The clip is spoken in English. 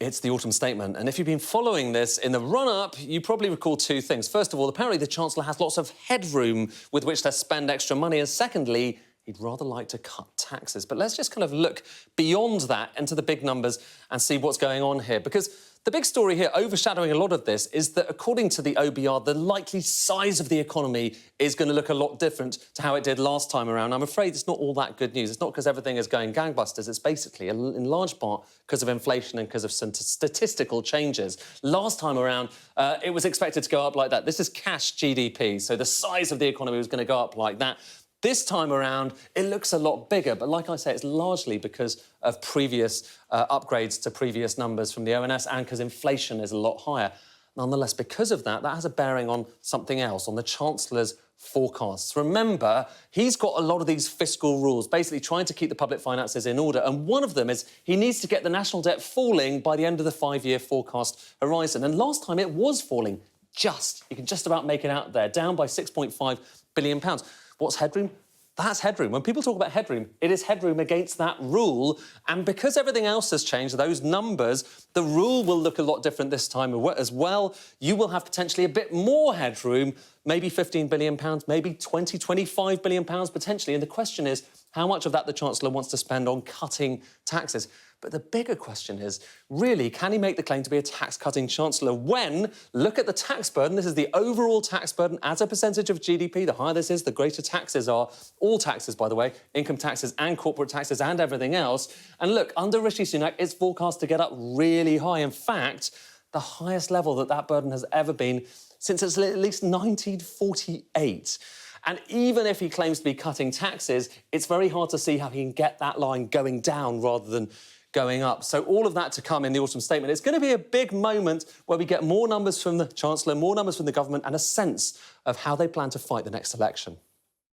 It's the autumn statement, and if you've been following this in the run-up, you probably recall two things. First of all, apparently the Chancellor has lots of headroom with which to spend extra money, and secondly, he'd rather like to cut taxes. But let's just kind of look beyond that into the big numbers and see what's going on here, because the big story here, overshadowing a lot of this, is that according to the OBR, the likely size of the economy is going to look a lot different to how it did last time around. I'm afraid it's not all that good news. It's not because everything is going gangbusters. It's basically, in large part, because of inflation and because of some statistical changes. Last time around, it was expected to go up like that. This is cash GDP, so the size of the economy was going to go up like that. This time around, it looks a lot bigger, but like I say, it's largely because of previous upgrades to previous numbers from the ONS and because inflation is a lot higher. Nonetheless, because of that, that has a bearing on something else, on the Chancellor's forecasts. Remember, he's got a lot of these fiscal rules, basically trying to keep the public finances in order, and one of them is he needs to get the national debt falling by the end of the 5-year forecast horizon. And last time it was falling, you can just about make it out there, down by £6.5 billion. What's headroom? That's headroom. When people talk about headroom, it is headroom against that rule. And because everything else has changed, those numbers, the rule will look a lot different this time as well. You will have potentially a bit more headroom, maybe £15 billion, maybe £25 billion potentially. And the question is, how much of that the Chancellor wants to spend on cutting taxes? But the bigger question is, really, can he make the claim to be a tax-cutting Chancellor when, look at the tax burden, this is the overall tax burden as a percentage of GDP, the higher this is, the greater taxes are. All taxes, by the way, income taxes and corporate taxes and everything else. And look, under Rishi Sunak, it's forecast to get up really high. In fact, the highest level that burden has ever been since at least 1948. And even if he claims to be cutting taxes, it's very hard to see how he can get that line going down rather than going up. So all of that to come in the autumn statement. It's going to be a big moment where we get more numbers from the Chancellor, more numbers from the government and a sense of how they plan to fight the next election.